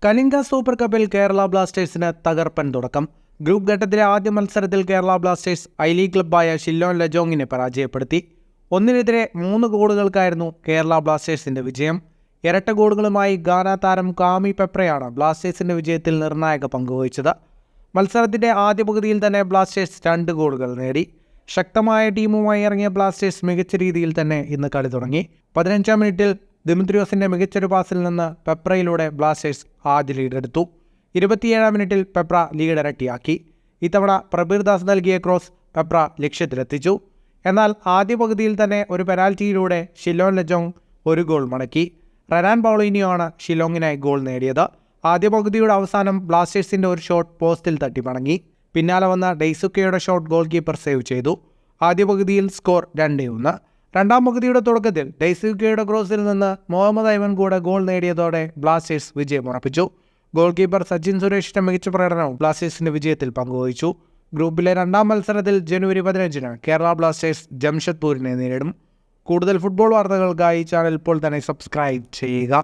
Kalinga super കപ്പിൽ കേരള ബ്ലാസ്റ്റേഴ്സിന് തകർപ്പൻ തുടക്കം. ഗ്രൂപ്പ് ഘട്ടത്തിലെ ആദ്യ മത്സരത്തിൽ കേരള ബ്ലാസ്റ്റേഴ്സ് ഐ ലീഗ് ക്ലബ്ബായ ഷില്ലോൺ ലജോങ്ങിനെ പരാജയപ്പെടുത്തി. 1-നെതിരെ 3 ഗോളുകൾക്കായിരുന്നു കേരള ബ്ലാസ്റ്റേഴ്സിന്റെ വിജയം. ഇരട്ട ഗോളുകളുമായി ഗാന താരം കാമി പെപ്രയാണ് ബ്ലാസ്റ്റേഴ്സിന്റെ വിജയത്തിൽ നിർണായക പങ്കുവഹിച്ചത്. മത്സരത്തിന്റെ ആദ്യ പകുതിയിൽ തന്നെ ബ്ലാസ്റ്റേഴ്സ് 2 ഗോളുകൾ നേടി. ശക്തമായ ടീമുമായി ഇറങ്ങിയ ബ്ലാസ്റ്റേഴ്സ് മികച്ച രീതിയിൽ തന്നെ ഇന്ന് കളി തുടങ്ങി. 15-ാം മിനിറ്റിൽ ദിമിത്രിയോസിന്റെ മികച്ചൊരു പാസിൽ നിന്ന് പെപ്രയിലൂടെ ബ്ലാസ്റ്റേഴ്സ് ആദ്യ ലീഡെടുത്തു. 27-ാം മിനിറ്റിൽ പെപ്ര ലീഡ് ഇരട്ടിയാക്കി. ഇത്തവണ പ്രബീർ ദാസ് നൽകിയ ക്രോസ് പെപ്ര ലക്ഷ്യത്തിലെത്തിച്ചു. എന്നാൽ ആദ്യ പകുതിയിൽ തന്നെ ഒരു പെനാൽറ്റിയിലൂടെ ഷില്ലോൺ ലജോങ് 1 ഗോൾ മടക്കി. റെനാൻ പൗളീനിയോ ആണ് ഷില്ലോങ്ങിനായി ഗോൾ നേടിയത്. ആദ്യ പകുതിയുടെ അവസാനം ബ്ലാസ്റ്റേഴ്സിന്റെ ഒരു ഷോട്ട് പോസ്റ്റിൽ തട്ടി മടങ്ങി. പിന്നാലെ വന്ന ഡെയ്സുക്കയുടെ ഷോട്ട് ഗോൾ കീപ്പർ സേവ് ചെയ്തു. ആദ്യ പകുതിയിൽ സ്കോർ 2-1. രണ്ടാം പകുതിയുടെ തുടക്കത്തിൽ ഡെയ്സുക്കയുടെ ക്രോസിൽ നിന്ന് മുഹമ്മദ് ഐവൻ കൂടെ ഗോൾ നേടിയതോടെ ബ്ലാസ്റ്റേഴ്സ് വിജയമുറപ്പിച്ചു. ഗോൾ കീപ്പർ സച്ചിൻ സുരേഷിന്റെ മികച്ച പ്രകടനവും ബ്ലാസ്റ്റേഴ്സിന്റെ വിജയത്തിൽ പങ്കുവഹിച്ചു. ഗ്രൂപ്പിലെ 2ാം മത്സരത്തിൽ ജനുവരി 15-ന് കേരള ബ്ലാസ്റ്റേഴ്സ് ജംഷഡ്പൂരിനെ നേരിടും. കൂടുതൽ ഫുട്ബോൾ വാർത്തകൾക്കായി ചാനൽ ഇപ്പോൾ തന്നെ സബ്സ്ക്രൈബ് ചെയ്യുക.